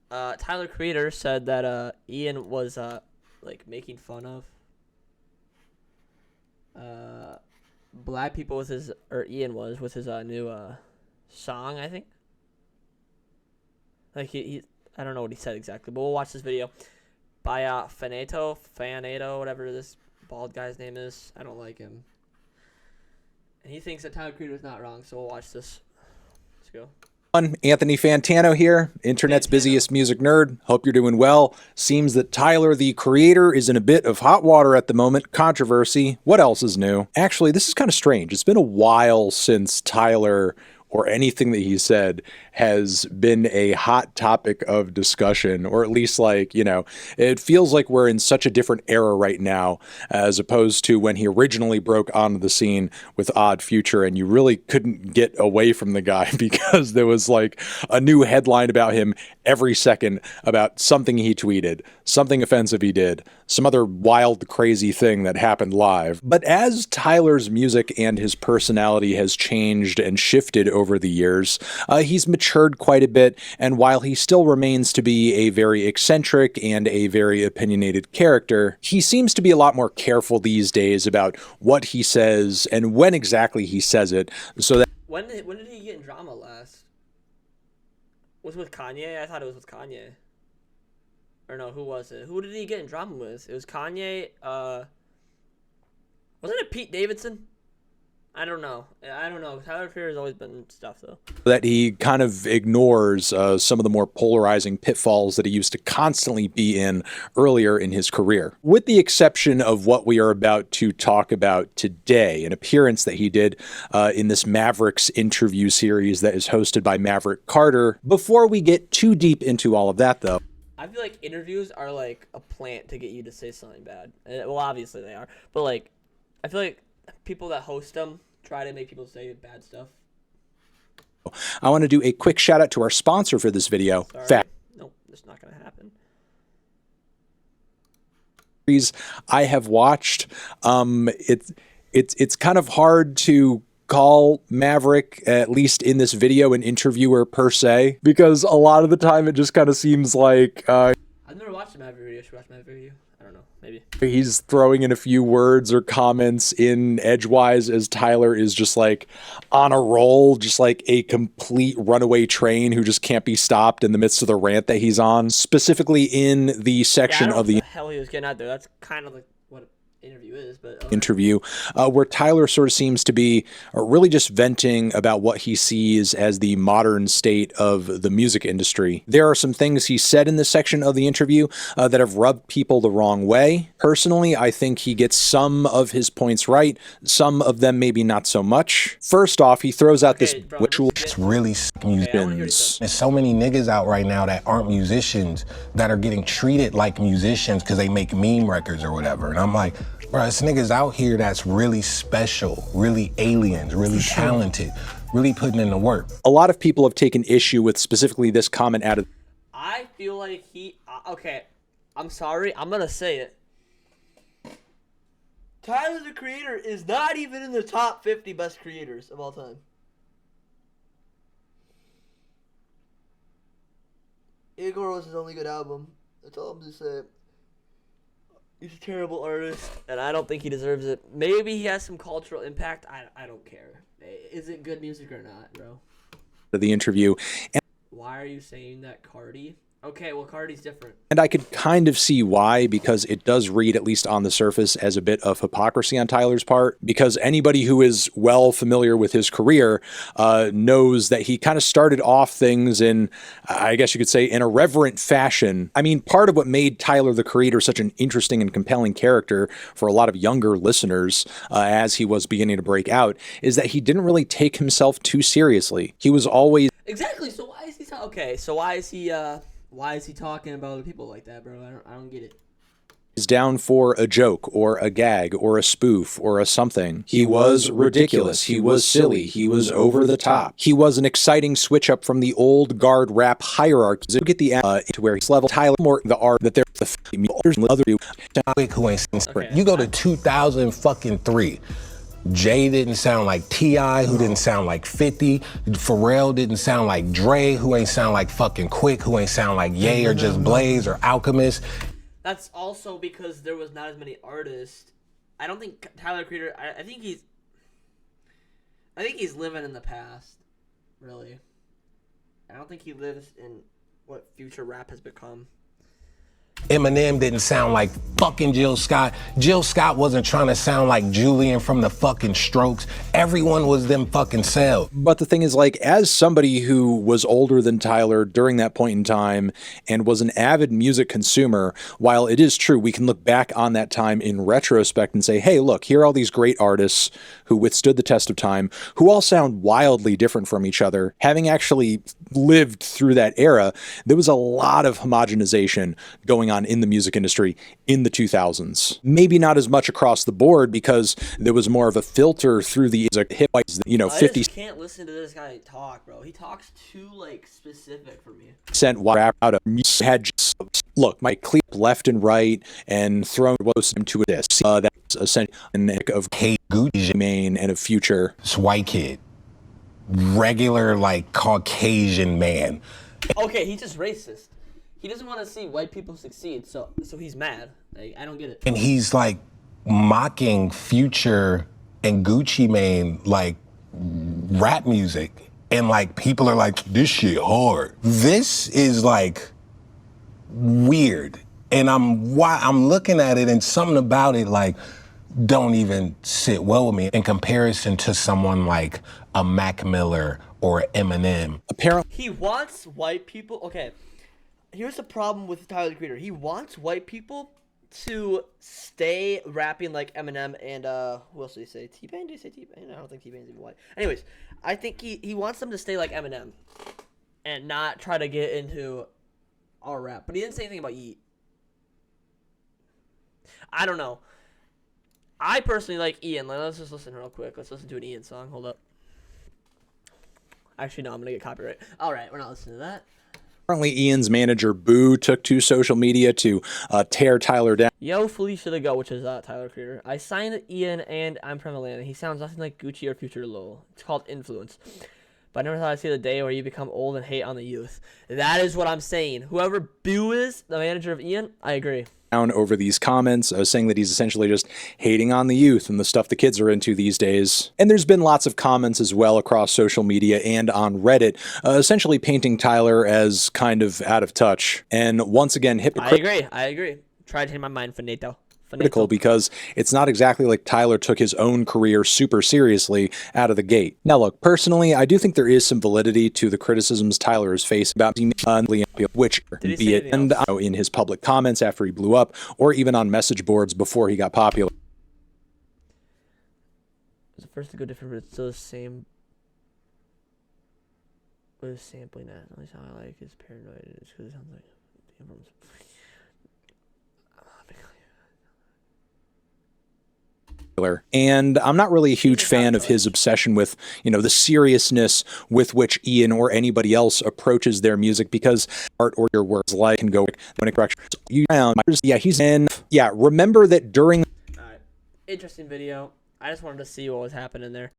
Tyler Creator said that Ian was like making fun of black people with his, or Ian was with his new song, I think. Like he I don't know what he said exactly, but we'll watch this video by Faneto, whatever this bald guy's name is. I don't like him. And he thinks that Tyler Creator is not wrong, so we'll watch this. Let's go. Anthony Fantano here, internet's busiest music nerd. Hope you're doing well. Seems that Tyler, the Creator, is in a bit of hot water at the moment. Controversy. What else is new? Actually, this is kind of strange. It's been a while since Tyler or anything that he said has been a hot topic of discussion, or at least, like, you know, it feels like we're in such a different era right now as opposed to when he originally broke onto the scene with Odd Future, and you really couldn't get away from the guy because there was like a new headline about him every second about something he tweeted, something offensive he did, some other wild, crazy thing that happened live. But as Tyler's music and his personality has changed and shifted over the years, he's matured quite a bit, and while he still remains to be a very eccentric and a very opinionated character, he seems to be a lot more careful these days about what he says and when exactly he says it, so that When did he get in drama last? Was it with Kanye? I thought it was with Kanye. Or no, who was it? Who did he get in drama with? It was Kanye. Wasn't it Pete Davidson? I don't know. Tyler Creator has always been stuff, though. that he kind of ignores some of the more polarizing pitfalls that he used to constantly be in earlier in his career. With the exception of what we are about to talk about today, an appearance that he did in this Mavericks interview series that is hosted by Maverick Carter. Before we get too deep into all of that, though, I feel like interviews are like a plant to get you to say something bad. Well, obviously they are. But, like, I feel like people that host them try to make people say bad stuff. I want to do a quick shout out to our sponsor for this video. Nope, it's not going to happen. I have watched. It's kind of hard to call Maverick, at least in this video, an interviewer per se, because a lot of the time it just kind of seems like I've never watched a Maverick video. Should we watch a Maverick video? I don't know. Maybe. He's throwing in a few words or comments in edgewise as Tyler is just like on a roll, just like a complete runaway train who just can't be stopped in the midst of the rant that he's on. Specifically in the section of the hell he was getting out there. That's kind of like what an interview is, but interview where Tyler sort of seems to be really just venting about what he sees as the modern state of the music industry. There are some things he said in this section of the interview that have rubbed people the wrong way. Personally, I think he gets some of his points right, some of them maybe not so much. First off, he throws out this ritual. It's really musicians. There's so many niggas out right now that aren't musicians that are getting treated like musicians because they make meme records or whatever. And I'm like, bro, this niggas out here that's really special, really aliens, really talented, really putting in the work. A lot of people have taken issue with specifically this comment out of. I feel like okay, I'm sorry, I'm gonna say it. Tyler, the Creator, is not even in the top 50 best creators of all time. Igor was his only good album. That's all I'm gonna say. He's a terrible artist, and I don't think he deserves it. Maybe he has some cultural impact. I don't care. Is it good music or not, bro? The interview. Why are you saying that Cardi? Okay, well, Cardi's different. And I could kind of see why, because it does read, at least on the surface, as a bit of hypocrisy on Tyler's part, because anybody who is well familiar with his career knows that he kind of started off things in, I guess you could say, in a reverent fashion. I mean, part of what made Tyler, the Creator, such an interesting and compelling character for a lot of younger listeners as he was beginning to break out is that he didn't really take himself too seriously. He was always... Exactly, so why is he... why is he talking about other people like that, bro? I don't get it. Is down for a joke or a gag or a spoof or a something. He was ridiculous. He was silly. He was over the top. He was an exciting switch up from the old guard rap hierarchy to get the to where he's level Tyler more the art that there's the other Who ain't seen Sprint. You go to 2003. Jay didn't sound like T.I., who didn't sound like 50. Pharrell didn't sound like Dre, who ain't sound like fucking Quick, who ain't sound like Ye or Just Blaze or Alchemist. That's also because there was not as many artists. I don't think Tyler Creator. I think he's living in the past, really. I don't think he lives in what future rap has become. Eminem didn't sound like fucking Jill Scott. Jill Scott wasn't trying to sound like Julian from the fucking Strokes. Everyone was them fucking selves. But the thing is, like, as somebody who was older than Tyler during that point in time and was an avid music consumer, while it is true, we can look back on that time in retrospect and say, hey, look, here are all these great artists who withstood the test of time, who all sound wildly different from each other. Having actually lived through that era, there was a lot of homogenization going on in the music industry in the 2000s. Maybe not as much across the board because there was more of a filter through the hip, you know, 50. I just can't listen to this guy talk, bro. He talks too like specific for me. Percent rap out of had just, look, my clip left and right and thrown most into this. That's essentially a nick of Hey Gucci Mane and of Future. This white kid, regular like Caucasian man. Okay, he's just racist. He doesn't want to see white people succeed, so he's mad. Like, I don't get it. And he's like mocking Future and Gucci Mane like rap music. And like people are like, this shit hard. This is like weird. And I'm looking at it and something about it like don't even sit well with me in comparison to someone like a Mac Miller or Eminem. Apparently He wants white people. Okay, here's the problem with Tyler the Creator. He wants white people to stay rapping like Eminem and who else did he say? T-Pain? Did he say T-Pain? I don't think T-Pain's even white. Anyways, I think he wants them to stay like Eminem and not try to get into our rap. But he didn't say anything about Yeet. I don't know. I personally like Ian. Let's just listen real quick. Let's listen to an Ian song. Hold up. Actually, no, I'm gonna get copyright. All right, we're not listening to that. Apparently, Ian's manager, Boo, took to social media to tear Tyler down. Yo, Felicia the Go, which is Tyler Creator. I signed Ian and I'm from Atlanta. He sounds nothing like Gucci or Future Lowell. It's called Influence. But I never thought I'd see the day where you become old and hate on the youth. That is what I'm saying. Whoever Boo is, the manager of Ian, I agree. Over these comments, saying that he's essentially just hating on the youth and the stuff the kids are into these days. And there's been lots of comments as well across social media and on Reddit, essentially painting Tyler as kind of out of touch. And once again, hypocritical. I agree. Try to change my mind, Finito. Because it's not exactly like Tyler took his own career super seriously out of the gate. Now look, personally, I do think there is some validity to the criticisms Tyler has faced about which, be it and in his public comments after he blew up, or even on message boards before he got popular. It's the first to go different, but it's still the same. With sampling that, at least how I like is paranoid. It's because it sounds like the album's. And I'm not really a huge fan of his obsession with, you know, the seriousness with which Ian or anybody else approaches their music, because art or your words like can go when it corrects you down. Yeah, he's in. Yeah, remember that during. All right, interesting video. I just wanted to see what was happening there.